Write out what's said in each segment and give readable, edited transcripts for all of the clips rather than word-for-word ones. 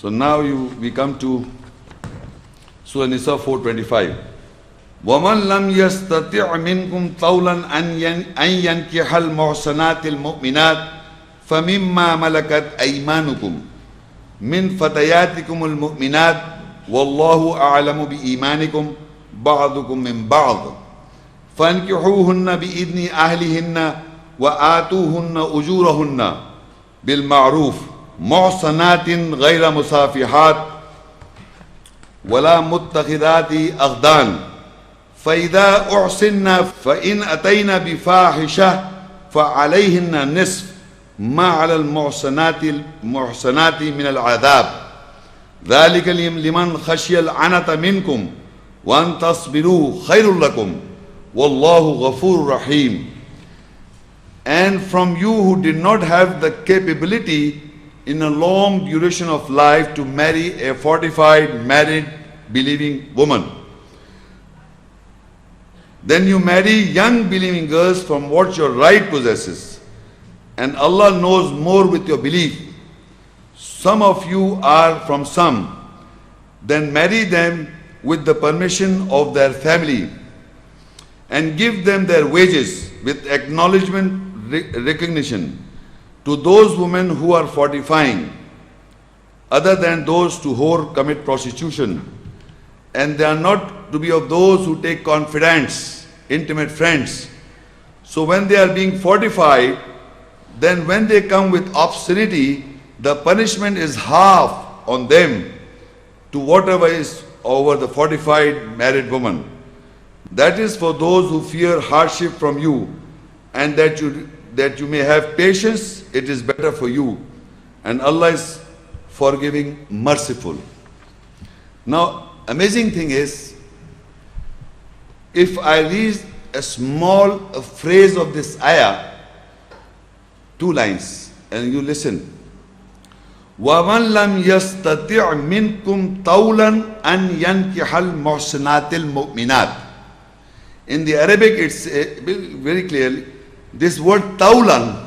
So now we come to Surah Nisa 4:25. وَمَنْ لَمْ يَسْتَطِعْ مِنْكُمْ طَوْلًا أَنْ يَنْكِحَ الْمُحْصَنَاتِ الْمُؤْمِنَاتِ فَمِمَّا مَلَكَتْ أَيْمَانُكُمْ مِنْ فَتَيَاتِكُمُ الْمُؤْمِنَاتِ وَاللَّهُ أَعْلَمُ بِإِيمَانِكُمْ بَعْضُكُمْ مِنْ بَعْضٍ فَانْكِحُوهُنَّ بِإِذْنِ أَهْلِهِنَّ وَآتُوهُنَّ أُجُورَهُنَّ بِالْمَعْرُوفِ مُحْصَنَاتٍ غَيْرَ مُسَافِحَاتٍ وَلَا مُتَّخِذَاتِ أَخْدَانٍ فَإِذَا أُحْصِنَّ فَإِنْ أَتَيْنَ بِفَاحِشَةٍ فَعَلَيْهِنَّ نِصْفُ مَا عَلَى الْمُحْصَنَاتِ مِنَ الْعَذَابِ ذَلِكَ لِمَنْ خَشِيَ الْعَنَتَ مِنْكُمْ وَأَنْ تَصْبِرُوا خَيْرٌ لَكُمْ وَاللَّهُ غَفُورٌ رَحِيمٌ. And from you who did not have the capability in a long duration of life to marry a fortified, married, believing woman, then you marry young believing girls from what your right possesses. And Allah knows more with your belief. Some of you are from some. Then marry them with the permission of their family and give them their wages with acknowledgement, recognition to those women who are fortifying, other than those to whore commit prostitution. And they are not to be of those who take confidants, intimate friends. So when they are being fortified, then when they come with obscenity, the punishment is half on them to whatever is over the fortified married woman. That is for those who fear hardship from you, and that you may have patience. It is better for you, and Allah is forgiving, merciful. Now, amazing thing is, if I read a small phrase of this ayah, 2 lines, and you listen. وَمَنْ لَمْ يَسْتَطِعْ مِنْكُمْ طَوْلًا أَنْ يَنْكِحَ الْمُحْصَنَاتِ الْمُؤْمِنَاتِ. In the Arabic, it's very clearly, this word tawlan,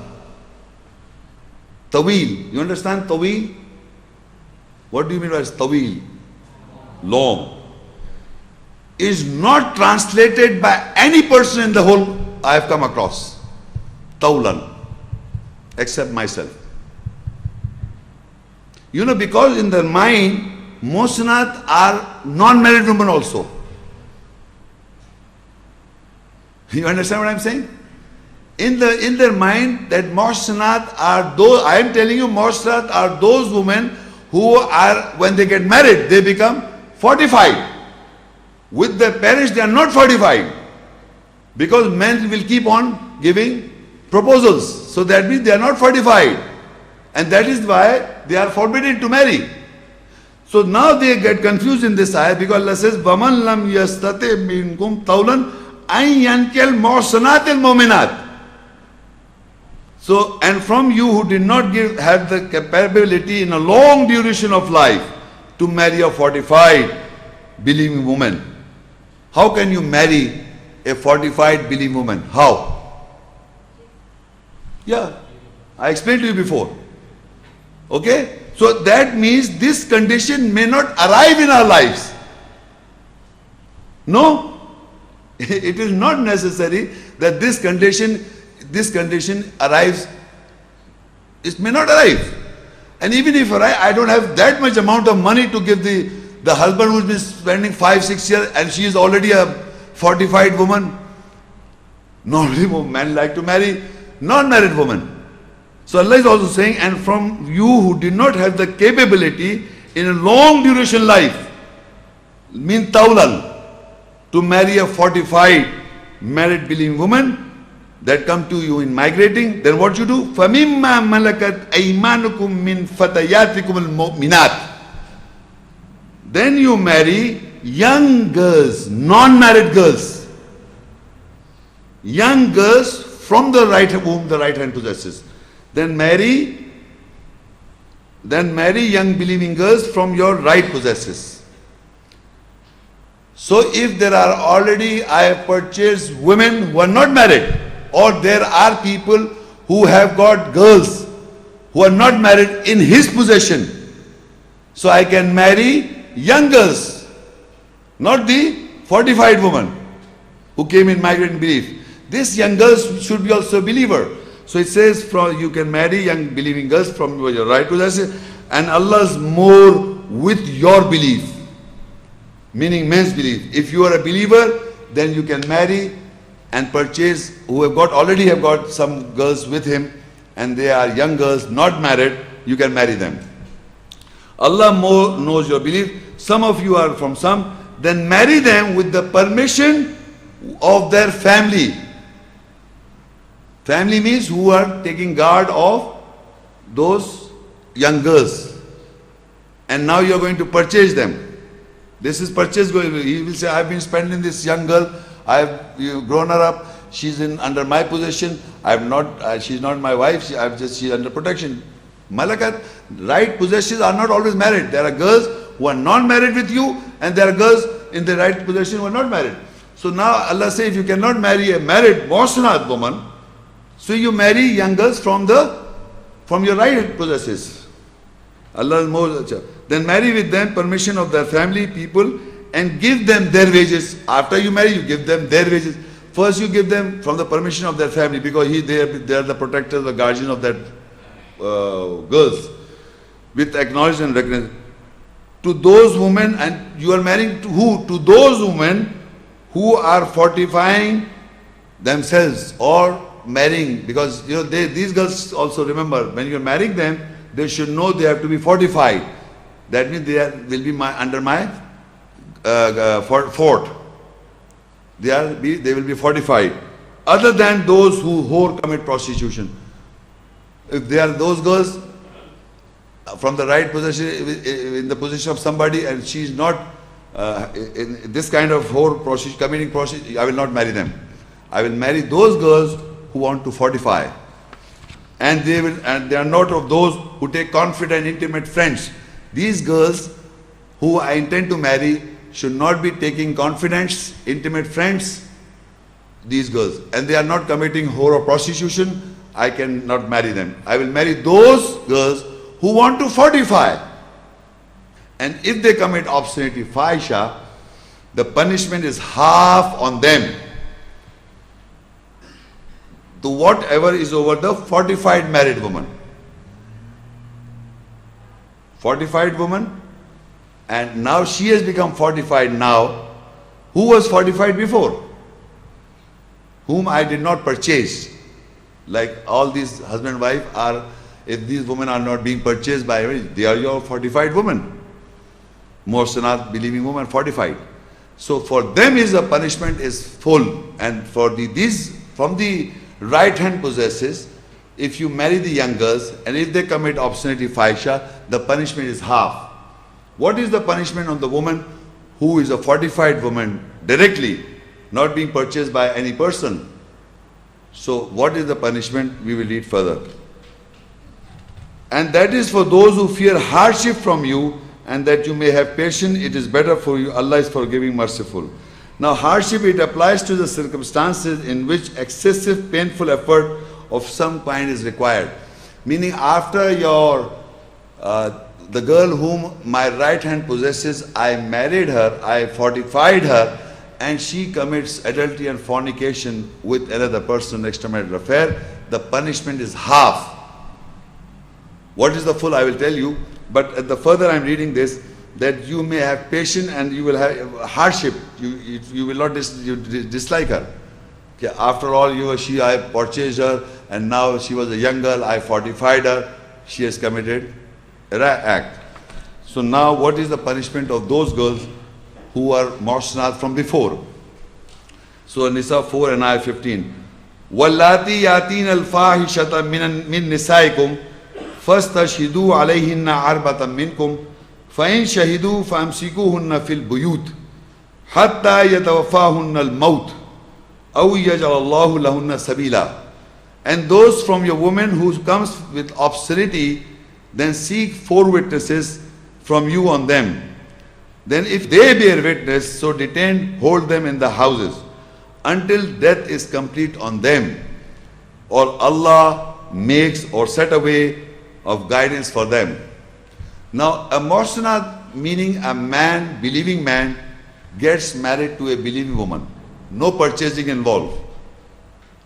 tawil. You understand tawil? What do you mean by tawil? Long. Is not translated by any person in the whole I have come across. Tawlan. Except myself. You know, because in their mind, muhsanat are non-married women also. You understand what I'm saying? In their mind, that muhsanat are those, I am telling you, muhsanat are those women who are, when they get married, they become fortified. With their parents, they are not fortified. Because men will keep on giving proposals. So that means they are not fortified. And that is why they are forbidden to marry. So now they get confused in this ayah, because Allah says, وَمَنْ لَمْ يَسْتَطِعْ مِنْكُمْ طَوْلًا أَنْ يَنْكِحَ الْمُحْصَنَاتِ الْمُؤْمِنَاتِ. So, and from you who did not have the capability in a long duration of life to marry a fortified believing woman. How can you marry a fortified believing woman? How? Yeah, I explained to you before. Okay? So that means this condition may not arrive in our lives. No, it is not necessary that this condition arrives. It may not arrive. And even if I don't have that much amount of money to give the husband who's been spending 5-6 years and she is already a fortified woman. Normally men like to marry non-married woman. So Allah is also saying, and from you who did not have the capability in a long duration life, mean tawlan, to marry a fortified married believing woman that come to you in migrating, then what you do? فَمِمَّا مَلَكَتْ أَيْمَانُكُمْ مِنْ فَتَيَاتِكُمُ الْمُؤْمِنَاتِ. Then you marry young girls, non-married girls. Young girls from the right whom the right hand possesses. Then marry young believing girls from your right possesses. So if there are already, I have purchased women who are not married, or there are people who have got girls who are not married in his possession, So I can marry young girls, not the fortified woman who came in migrant belief. These young girls should be also a believer. So it says you can marry young believing girls from your right possession, and Allah's more with your belief, meaning men's belief. If you are a believer, then you can marry and purchase who already have got some girls with him, and they are young girls, not married, you can marry them. Allah more knows your belief. Some of you are from some, then marry them with the permission of their family. Family means who are taking guard of those young girls. And now you are going to purchase them. This is purchase going. He will say, I have been spending this young girl, I have grown her up, she's under my possession, I have not, she's not my wife, she's under protection. Malakat, right possessions are not always married. There are girls who are not married with you, and there are girls in the right possession who are not married. So now Allah says, if you cannot marry a married muhsanat woman, so you marry young girls from your right possesses. Allah is more. Then marry with them permission of their family, people, and give them their wages. After you marry, you give them their wages. First you give them from the permission of their family, because they are the protectors, the guardian of that girls, with acknowledgement and recognition. To those women, and you are marrying to who? To those women who are fortifying themselves or marrying, because these girls also, remember, when you are marrying them, they should know they have to be fortified. That means they will be under my fort. They will be fortified. Other than those who commit prostitution. If they are those girls from the right position, in the position of somebody, and she is not in this kind of committing prostitution, I will not marry them. I will marry those girls who want to fortify. And they are not of those who take confident, intimate friends. These girls who I intend to marry should not be taking confidence, intimate friends, these girls. And they are not committing whore or prostitution, I cannot marry them. I will marry those girls who want to fortify. And if they commit obscenity, fahisha, the punishment is half on them to whatever is over the fortified married woman. Fortified woman, and now she has become fortified now. Who was fortified before? Whom I did not purchase. Like all these husband and wife are, if these women are not being purchased by anybody, they are your fortified women. Muhsanat, believing woman, fortified. So for them the punishment is full, and for these from the right hand possesses, if you marry the young girls and if they commit obscenity, fahisha, the punishment is half. What is the punishment on the woman who is a fortified woman directly, not being purchased by any person? So what is the punishment? We will read further. And that is for those who fear hardship from you, and that you may have patience. It is better for you. Allah is forgiving, merciful. Now hardship, it applies to the circumstances in which excessive painful effort of some kind is required. Meaning after the girl whom my right hand possesses, I married her, I fortified her, and she commits adultery and fornication with another person, extramarital affair, the punishment is half. What is the full? I will tell you. But at the further I am reading this, that you may have patience and you will have hardship. You will not dislike her. Okay, after all, I purchased her, and now she was a young girl, I fortified her, she has committed an act. So now what is the punishment of those girls who are muhsanat from before? So Nisa 4 and ayah 15. وَاللَّاتِي يَأْتِينَ الْفَاحِشَةَ مِن نِسَائِكُمْ فَاسْتَشْهِدُوا عَلَيْهِنَّ أَرْبَعَةً مِنْكُمْ فَإِنْ شَهِدُوا فَأَمْسِكُوهُنَّ فِي الْبُيُوتِ حَتَّى يَتَوَفَّاهُنَّ الْمَوْتُ أَوْ يَجْعَلَ اللَّهُ لَهُنَّ سَبِيلًا. And those from your women who comes with obscenity, then seek 4 witnesses from you on them. Then if they bear witness, so hold them in the houses until death is complete on them, or Allah makes or set a way of guidance for them. Now, a muhsanat meaning a man, believing man, gets married to a believing woman. No purchasing involved.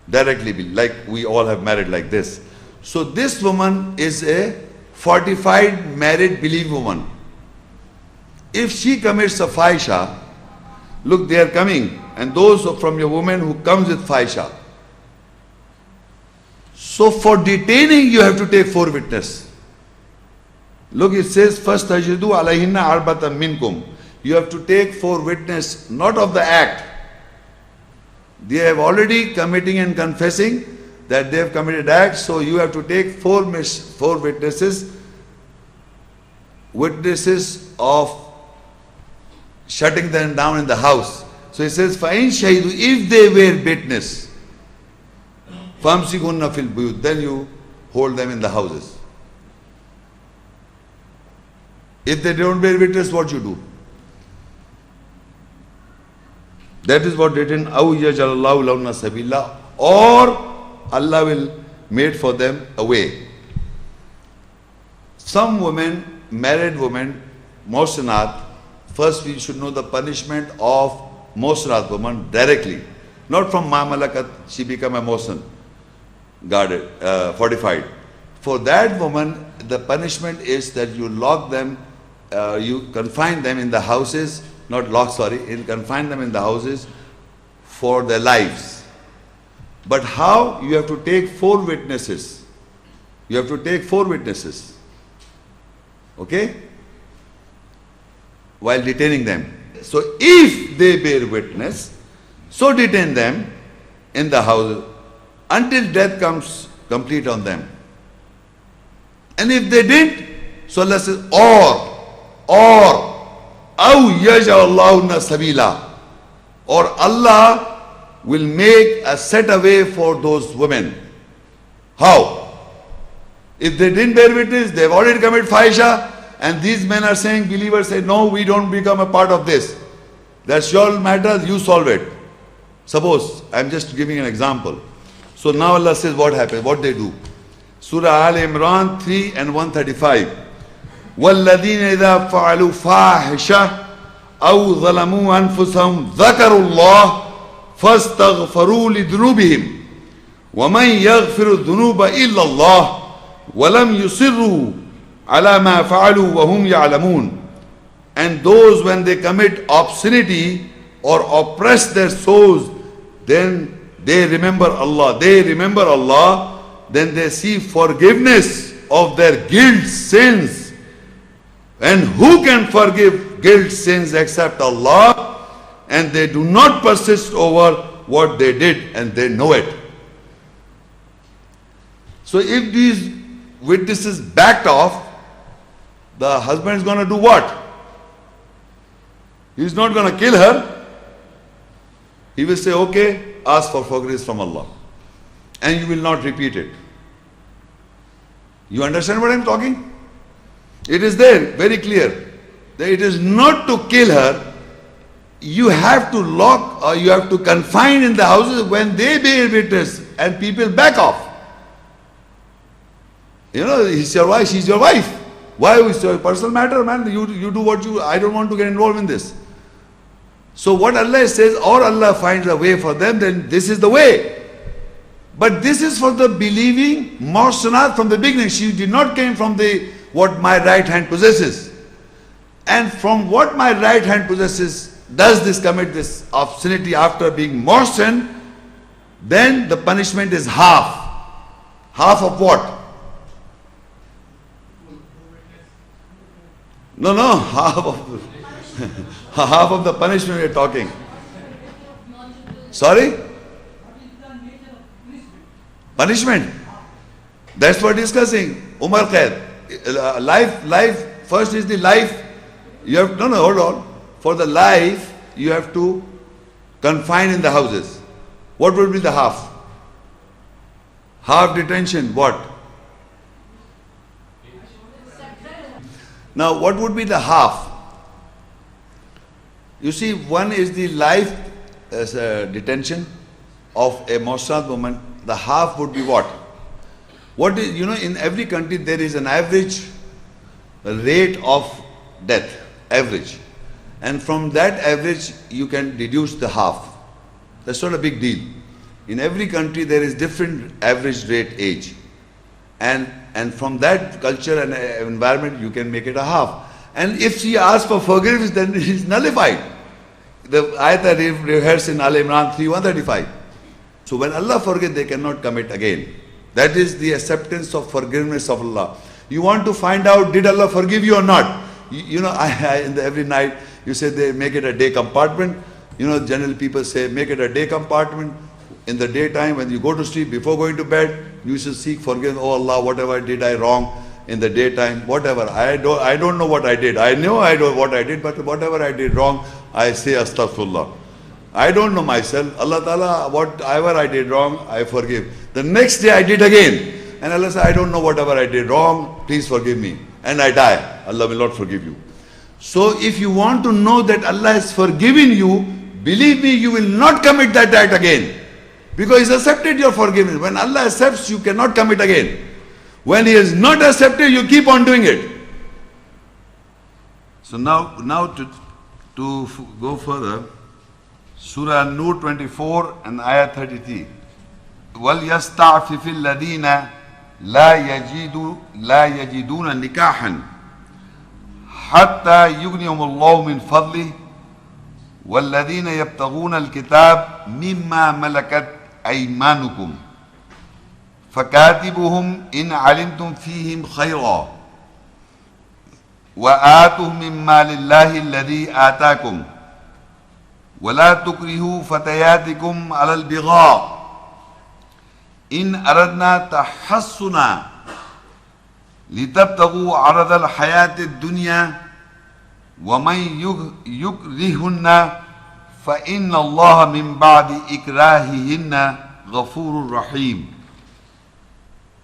Directly, like we all have married like this. So this woman is a fortified, married, believing woman. If she commits a fahisha, look, they are coming, and those from your woman who comes with fahisha. So for detaining, you have to take 4 witnesses. Look, it says, first tajidu alayhinna arbatan minkum. You have to take 4 witnesses, not of the act. They have already committing and confessing that they have committed act, so you have to take 4 witnesses, witnesses of shutting them down in the house. So it says, فَإِن شَهِدُوا, if they were witness, فَأَمْسِكُنَّ فِي الْبُيُوتِ, then you hold them in the houses. If they don't bear witness, what you do? That is what written, أَوْ يَجْعَلَ اللَّهُ لَهُنَّ سَبِيلًا, or Allah will make for them a way. Some women, married women, muhsanat, first we should know the punishment of muhsanat woman directly. Not from ma malakat, she become a muhsan, guarded, fortified. For that woman, the punishment is that you lock them, you confine them in the houses, not lock, sorry, confine them in the houses for their lives. But how? You have to take 4 witnesses. You have to take 4 witnesses. Okay? While detaining them. So if they bear witness, so detain them in the house until death comes complete on them. And if they didn't, so Allah says, or أَوْ يَجْعَلَ اللَّهُ سَبِيلًا, or Allah will make a set away for those women. How? If they didn't bear witness, they have already committed fahisha, and these men are saying, believers say, no, we don't become a part of this. That's your matter, you solve it. Suppose, I'm just giving an example. So now Allah says what happens, what they do. Surah Al-Imran 3 and 135. وَالَّذِينَ إِذَا فَعَلُوا فَاحِشَةً أَوْ ظَلَمُوا أَنفُسَهُمْ ذَكَرُوا اللَّهَ فَاسْتَغْفَرُوا لِذُنُوبِهِمْ وَمَنْ يَغْفِرُ الذُّنُوبَ إِلَّا اللَّهُ وَلَمْ يُصِرُّوا عَلَى مَا فَعَلُوا وَهُمْ يَعْلَمُونَ. And those, when they commit obscenity or oppress their souls, then they remember Allah. They remember Allah, then they see forgiveness of their guilt, sins. And who can forgive guilt, sins except Allah? And they do not persist over what they did, and they know it. So if these witnesses backed off, the husband is going to do what? He is not going to kill her. He will say, okay, ask for forgiveness from Allah. And you will not repeat it. You understand what I am talking? It is there, very clear. That it is not to kill her. You have to lock, or you have to confine in the houses when they bear witness and people back off. You know, he's your wife, she's your wife. Why? It's your personal matter, man. You do what you, I don't want to get involved in this. So what Allah says, or Allah finds a way for them, then this is the way. But this is for the believing muhsanat from the beginning. She did not came from the what my right hand possesses. And from what my right hand possesses, does this commit this obscenity after being muhsan, then the punishment is half. Half of what? No, half of half of the punishment we are talking. Sorry? Punishment. That's what discussing. Umar Khair. Life, first is the life. You have, no, hold on. For the life, you have to confine in the houses. What would be the half? Half detention, what? Now, what would be the half? You see, one is the life as a detention of a muhsanat woman. The half would be what? What is, you know, in every country there is an average rate of death, average. And from that average, you can deduce the half. That's not a big deal. In every country, there is different average rate age. And from that culture and environment, you can make it a half. And if she asks for forgiveness, then it is nullified. The ayat I rehearsed in Al-Imran 3:135. So when Allah forgives, they cannot commit again. That is the acceptance of forgiveness of Allah. You want to find out, did Allah forgive you or not? You know, every night, you say they make it a day compartment. You know, generally people say, make it a day compartment. In the daytime, when you go to sleep, before going to bed, you should seek forgiveness. Oh Allah, whatever did I wrong in the daytime, whatever. I don't know what I did. I know what I did, but whatever I did wrong, I say astaghfirullah. I don't know myself. Allah Ta'ala, whatever I did wrong, I forgive. The next day I did again. And Allah said, I don't know whatever I did wrong, please forgive me. And I die. Allah will not forgive you. So if you want to know that Allah has forgiven you, believe me, you will not commit that act again. Because He's accepted your forgiveness. When Allah accepts, you cannot commit again. When He has not accepted, you keep on doing it. So now to go further, Surah an-nur 24 and ayah 33. وَلْيَسْتَعْفِفِ الَّذِينَ لَا يَجِدُونَ نِكَاحًا حَتَّى يُغْنِيَهُمُ اللَّهُ مِنْ فَضْلِهِ وَالَّذِينَ يَبْتَغُونَ الْكِتَابَ مِمَّا مَلَكَتْ أَيْمَانُكُمْ فَكَاتِبُهُمْ إِنْ عَلِمْتُمْ فِيهِمْ خَيْرًا وَآتُهُمْ مِمَّا لِلَّهِ الَّذِي آتَاكُمْ وَلَا تُكْرِهُوا فَتَيَاتِكُمْ عَلَى الْبِغَاءِ إِنْ أَرَدْنَا تَحَصُّنًا لِتَبْتَغُوا عَرَضَ الْحَيَاةِ الدُّنْيَا وَمَنْ يُكْرِهُنَّ فَإِنَّ اللَّهَ مِنْ بَعْدِ إِكْرَاهِهِنَّ غَفُورٌ رَحِيمٌ.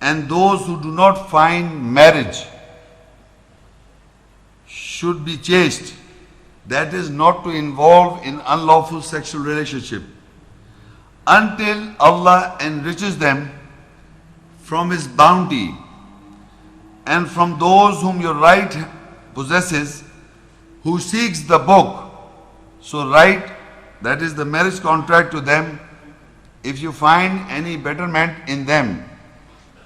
And those who do not find marriage should be chaste. That is, not to involve in unlawful sexual relationship until Allah enriches them from His bounty. And from those whom your right possesses, who seeks the book, so write, that is the marriage contract, to them if you find any betterment in them,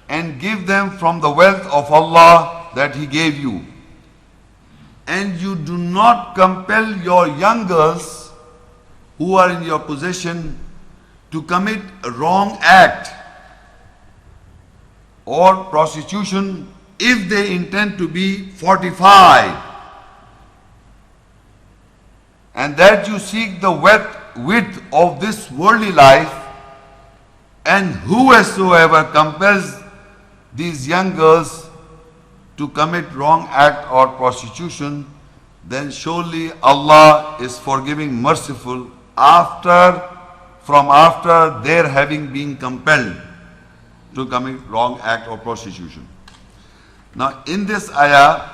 and give them from the wealth of Allah that He gave you. And you do not compel your young girls who are in your possession to commit a wrong act or prostitution if they intend to be fortified, and that you seek the width of this worldly life. And whosoever compels these young girls to commit wrong act or prostitution, then surely Allah is forgiving, merciful, from after their having been compelled to commit wrong act or prostitution. Now in this ayah,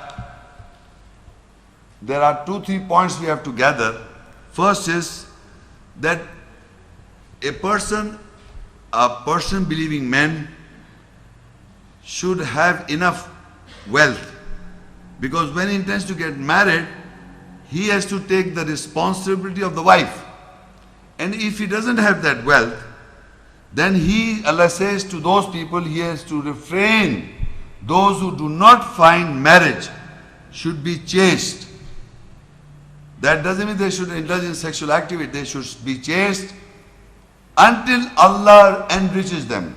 there are 2-3 points we have to gather. First is that a person believing man should have enough wealth, because when he intends to get married, he has to take the responsibility of the wife. And if he doesn't have that wealth, then Allah says to those people, he has to refrain. Those who do not find marriage should be chaste. That doesn't mean they should indulge in sexual activity. They should be chaste until Allah enriches them.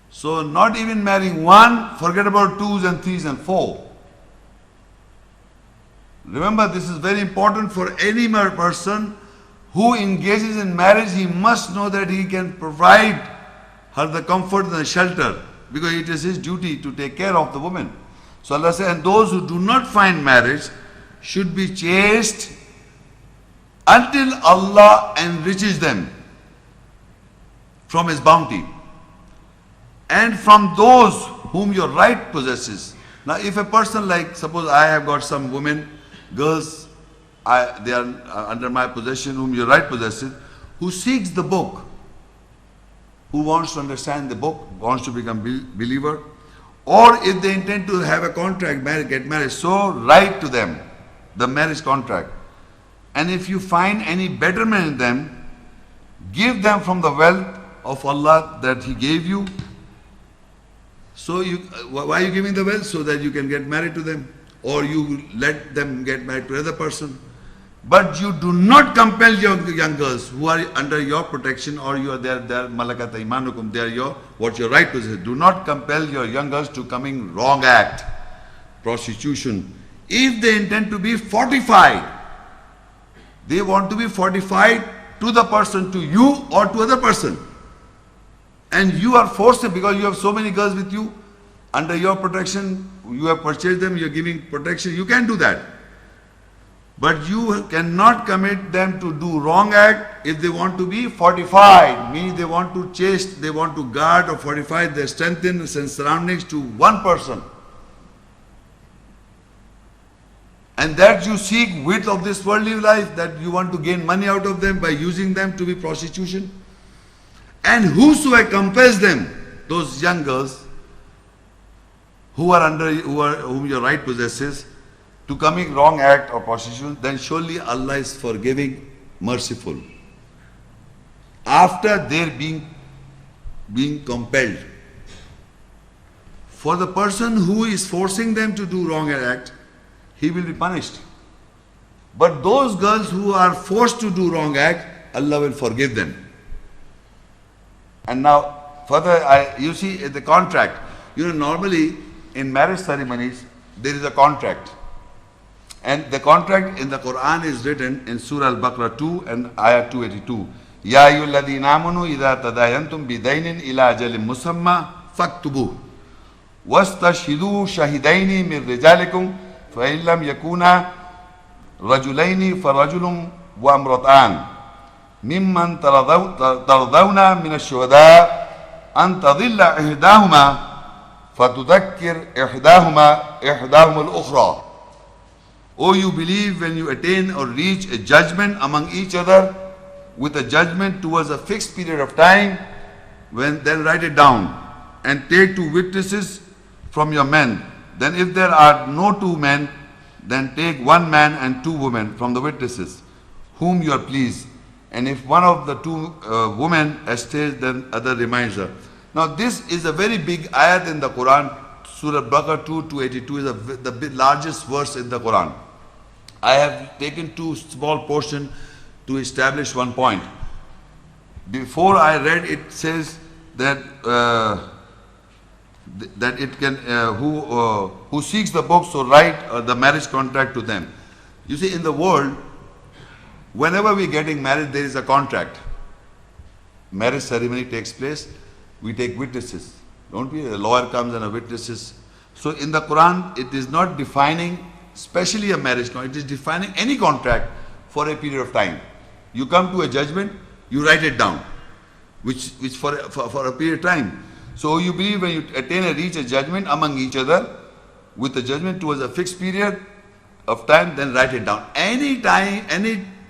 So not even marrying one, forget about 2s and 3s and 4. Remember, this is very important for any person who engages in marriage. He must know that he can provide her the comfort and the shelter, because it is his duty to take care of the woman. So Allah says, and those who do not find marriage should be chaste until Allah enriches them from His bounty, and from those whom your right possesses. Now if a person, like suppose I have got some women, girls, they are under my possession, whom your right possesses, who seeks the book, who wants to understand the book, wants to become believer, Or if they intend to have a contract, get married, so write to them the marriage contract. And if you find any betterment in them, give them from the wealth of Allah that He gave you. So why are you giving the wealth? So that you can get married to them, or you let them get married to another person. But you do not compel young girls who are under your protection, or they are malakat imanukum, they are your right to say. Do not compel your young girls to coming wrong act, prostitution. If they intend to be fortified, they want to be fortified to the person, to you or to other person. And you are forced because you have so many girls with you under your protection, you have purchased them, you are giving protection, you can do that. But you cannot commit them to do wrong act if they want to be fortified, meaning they want to chaste, they want to guard or fortify their strengthen and surroundings to one person. And that you seek width of this worldly life, that you want to gain money out of them by using them to be prostitution. And whosoever compels them, those young girls whom your right possesses, to commit wrong act or prostitution, then surely Allah is forgiving, merciful. After their being compelled. For the person who is forcing them to do wrong act, he will be punished. But those girls who are forced to do wrong act, Allah will forgive them. And now further, you see the contract. Normally in marriage ceremonies there is a contract. And the contract in the Quran is written in Surah al-Baqarah 2 and Ayah 282. Ya ayyuhalladhina amanu idha tadayantum bidainin ila ajalin musamma faktubuh wastashhidu shahidaini min rijalikum fa in lam yakuna rajulaini farajulun wa imratan mimman tardawna min ash-shuhada an tadilla ihdahuma fatudhakkir ihdahuma al-ukhra. O you believe, when you attain or reach a judgment among each other with a judgment towards a fixed period of time, then write it down and take 2 witnesses from your men. Then if there are no 2 men, then take 1 man and 2 women from the witnesses whom you are pleased. And if one of the 2 women estates, then other reminds her. Now this is a very big ayat in the Quran. Surah Baqarah 2:282 is the largest verse in the Quran. I have taken 2 small portions to establish one point. Before I read, it says that that it can who seeks the book, so write the marriage contract to them. You see, in the world, whenever we are getting married, there is a contract. Marriage ceremony takes place. We take witnesses. Don't we? A lawyer comes and a witnesses. So in the Quran, it is not defining especially a marriage contract. It is defining any contract for a period of time. You come to a judgment, you write it down, which for a period of time. So you believe when you attain or reach a judgment among each other with a judgment towards a fixed period of time, then write it down. Any time,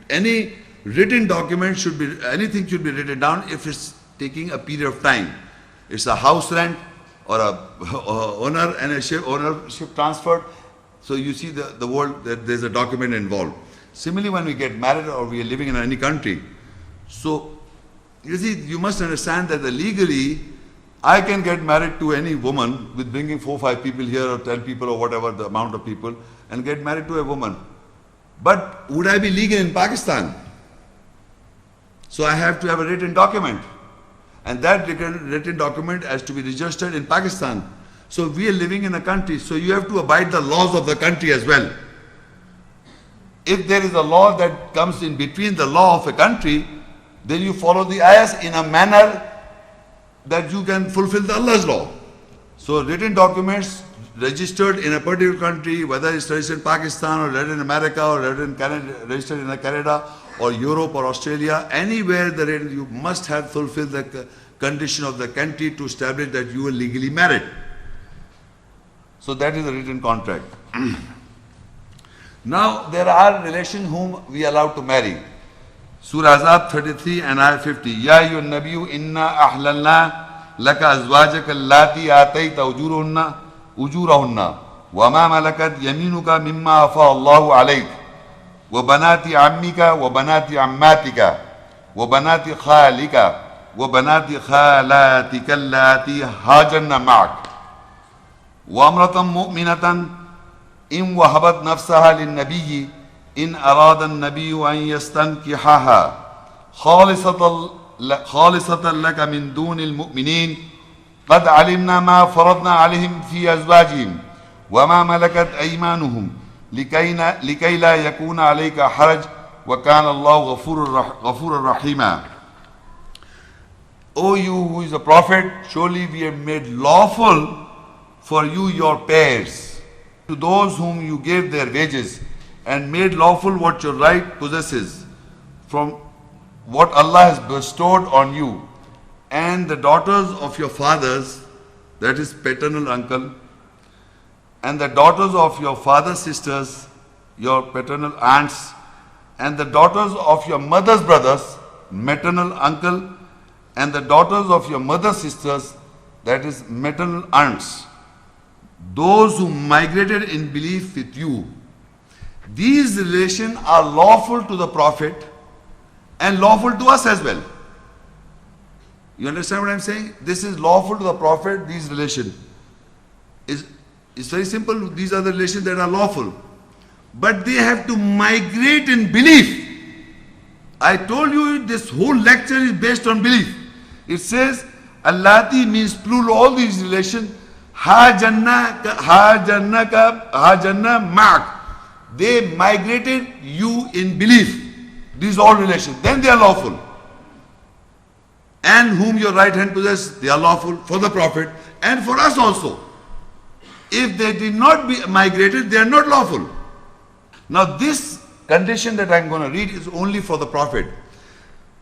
any written document should be, anything should be written down if it's taking a period of time. It's a house rent or a owner and a ownership transferred. So you see the world, that there's a document involved. Similarly, when we get married or we are living in any country, so you see, you must understand that legally, I can get married to any woman with bringing 4 or 5 people here or 10 people or whatever the amount of people, and get married to a woman. But would I be legal in Pakistan? So I have to have a written document. And that written document has to be registered in Pakistan. So we are living in a country, so you have to abide the laws of the country as well. If there is a law that comes in between the law of a country, then you follow the ayahs in a manner that you can fulfill the Allah's law. So written documents registered in a particular country, whether it's registered in Pakistan or registered in America or registered in Canada or Europe or Australia, anywhere you must have fulfilled the condition of the country to establish that you are legally married. So that is a written contract. Now there are relations whom we are allowed to marry. Surah Ahzab 33 and Ayah 50. Ya ayyuhan nabiyyu inna ahlalna laka azwajaka allati atayta ujurahunna أجورهن وما ملكت يمينك مما أفاء الله عليك وبنات عمك وبنات عماتك وبنات خالك وبنات خالاتك اللاتي هاجرن معك وامرأة مؤمنة إن وهبت نفسها للنبي إن أراد النبي أن يستنكحها خالصة لك من دون المؤمنين قد علمنا ما فرضنا عليهم في أزواجهم وما ملكت أيمانهم لكي لا يكون عليك حرج وكان الله غفورا رحيما. O you who is a prophet, surely we have made lawful for you your pairs, to those whom you gave their wages, and made lawful what your right possesses from what Allah has bestowed on you, and the daughters of your fathers, that is paternal uncle, and the daughters of your father's sisters, your paternal aunts, and the daughters of your mother's brothers, maternal uncle, and the daughters of your mother's sisters, that is maternal aunts, those who migrated in belief with you. These relations are lawful to the Prophet and lawful to us as well. You understand what I'm saying? This is lawful to the Prophet, these relations. It's very simple, these are the relations that are lawful. But they have to migrate in belief. I told you this whole lecture is based on belief. It says, Allati means plural, all these relations. Hajanna ma'ak. They migrated you in belief. These all relations. Then they are lawful. And whom your right hand possesses, they are lawful for the Prophet and for us also. If they did not be migrated, they are not lawful. Now this condition that I am going to read is only for the Prophet.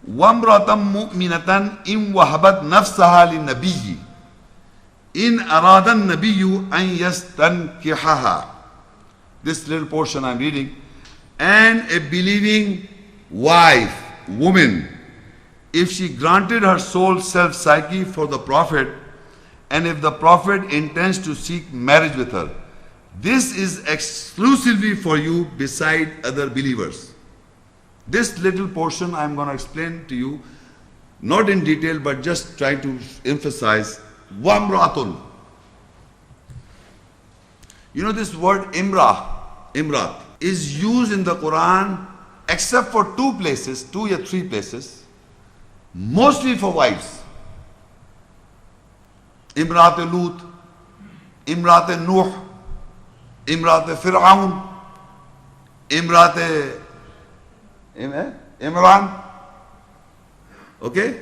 وَامْرَأَةً مُؤْمِنَةً إِنْ وَهَبَتْ نَفْسَهَا لِلنَّبِيِّ إِنْ أَرَادَ النَّبِيُّ أَنْ يَسْتَنْكِحَهَا. This little portion I am reading. And a believing wife, woman, if she granted her soul self-psyche for the Prophet, and if the Prophet intends to seek marriage with her, this is exclusively for you beside other believers. This little portion I am going to explain to you, not in detail, but just try to emphasize. Wamratun. You know this word imrat, is used in the Quran except for two or three places, mostly for wives. Imrat Lut, Imrat Nuh, Imrat Fir'aun, Imrat Imran. Okay?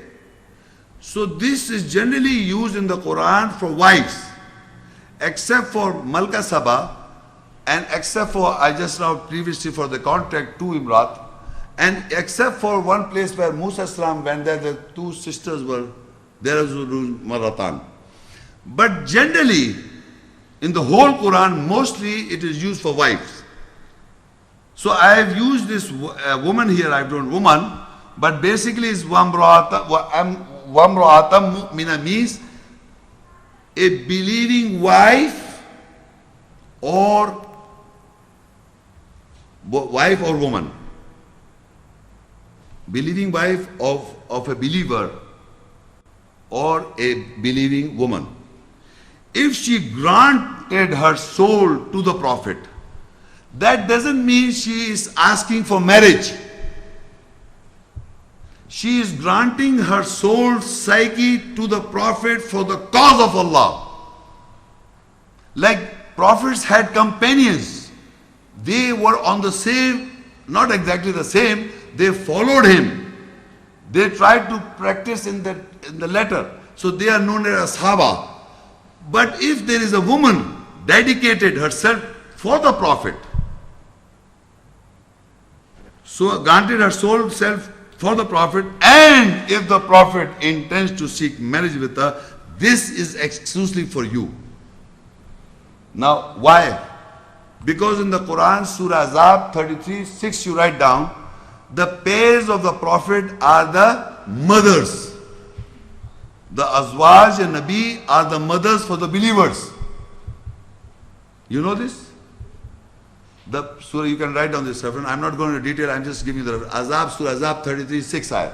So this is generally used in the Quran for wives, except for Malka Saba, and except for, I just now previously for the contract, two Imrat, and except for one place where Musa Islam went there, the two sisters were there as Maratan. But generally, in the whole Quran, mostly it is used for wives. So I have used this woman here, I have done woman, but basically it's wamra'ata mu'mina means a believing wife or woman. Believing wife of a believer or a believing woman. If she granted her soul to the Prophet, that doesn't mean she is asking for marriage. She is granting her soul psyche to the Prophet for the cause of Allah. Like prophets had companions. They were on the same, not exactly the same, they followed him. They tried to practice in the letter. So they are known as ashaba. But if there is a woman dedicated herself for the Prophet, so granted her soul self for the Prophet, and if the Prophet intends to seek marriage with her, this is exclusively for you. Now why? Because in the Quran, Surah Ahzab 33:6, you write down, the pairs of the Prophet are the mothers. The Azwaj and Nabi are the mothers for the believers. You know this? The surah, you can write down this reference. I'm not going into detail, I'm just giving you the Ahzab, Surah Ahzab 33, 6 ayah.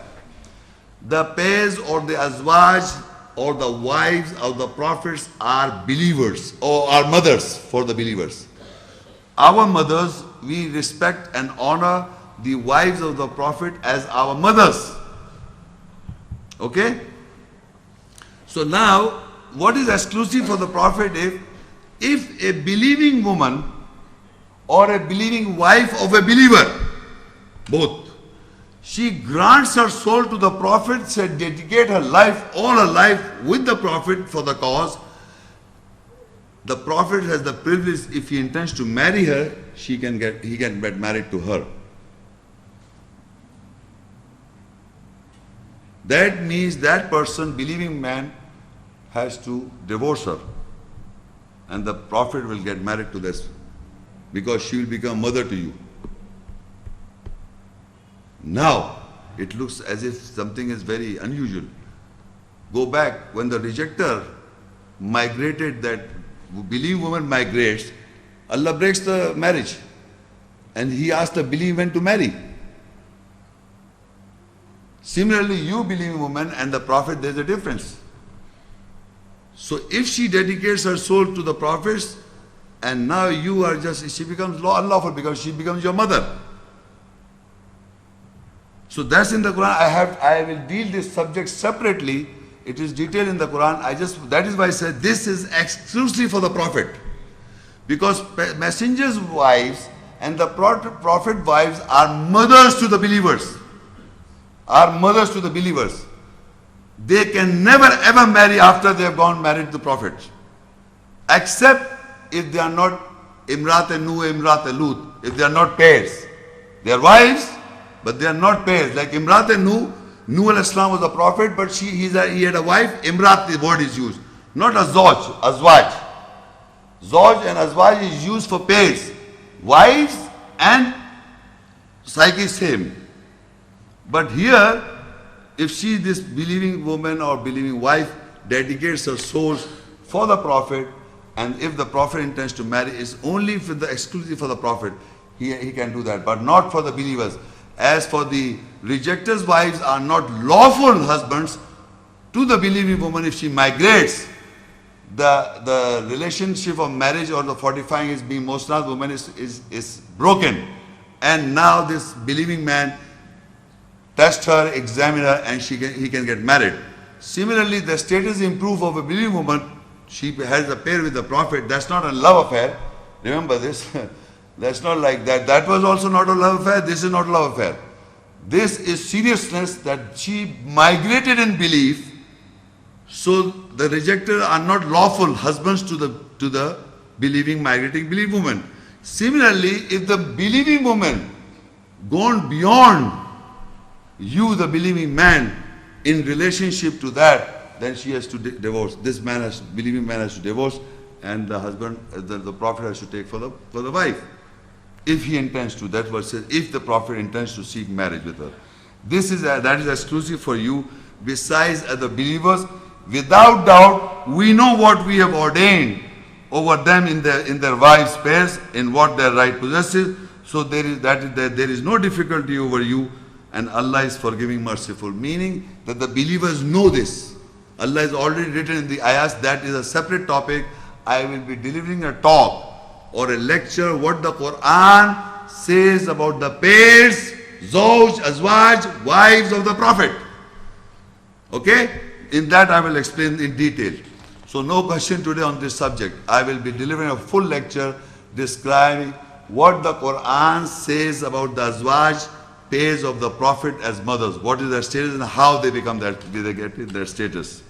The pairs or the azwaj or the wives of the prophets are believers or are mothers for the believers. Our mothers, we respect and honor the wives of the prophet as our mothers. Okay? So now, what is exclusive for the prophet if a believing woman or a believing wife of a believer, both, she grants her soul to the prophet, said dedicate her life, all her life with the prophet for the cause. The prophet has the privilege, if he intends to marry her, he can get married to her. That means that person, believing man, has to divorce her. And the prophet will get married to this because she will become mother to you. Now, it looks as if something is very unusual. Go back, when the rejecter migrated, that believing woman migrates, Allah breaks the marriage. And he asked the believing man to marry. Similarly, you believing woman and the prophet, there is a difference. So if she dedicates her soul to the prophets, and now you are just, she becomes unlawful because she becomes your mother. So that's in the Quran. I will deal this subject separately. It is detailed in the Quran. That is why I said this is exclusively for the prophet. Because messengers' wives and the prophet wives are mothers to the believers. Are mothers to the believers. They can never ever marry after they have gone married to the prophet. Except if they are not Imrat an-nur, Imrat al-lut. If they are not pairs. They are wives, but they are not pairs. Like Imrat an-nur, Nuh al-Islam was a prophet, but he had a wife. Imrat, the word is used. Not a zoj, azwaj. Zoj and azwaj is used for pairs. Wives and psyche is same. But here, if this believing woman or believing wife dedicates her souls for the prophet, and if the prophet intends to marry, is only for the exclusive for the prophet, he can do that, but not for the believers. As for the rejectors' wives are not lawful husbands to the believing woman if she migrates. The relationship of marriage or the fortifying is being Muslim woman is broken. And now this believing man test her, examine her, and he can get married. Similarly, the status improve of a believing woman. She has a pair with the prophet. That's not a love affair. Remember this. That's not like that. That was also not a love affair. This is not a love affair. This is seriousness that she migrated in belief. So the rejected are not lawful husbands to the believing, migrating believing woman. Similarly, if the believing woman gone beyond you, the believing man, in relationship to that, then she has to divorce. This man believing man has to divorce, and the husband, the prophet has to take for the wife. If he intends to, that verse says, if the prophet intends to seek marriage with her. That is exclusive for you. Besides the believers, without doubt, we know what we have ordained over them in their wives' pairs, in what their right possesses. So there is no difficulty over you, and Allah is forgiving, merciful. Meaning that the believers know this. Allah has already written in the ayahs, that is a separate topic. I will be delivering a talk or a lecture, what the Quran says about the pairs, zawj, azwaj, wives of the Prophet. Okay? In that I will explain in detail. So no question today on this subject. I will be delivering a full lecture describing what the Quran says about the azwaj, pairs of the Prophet as mothers. What is their status and how they get their status.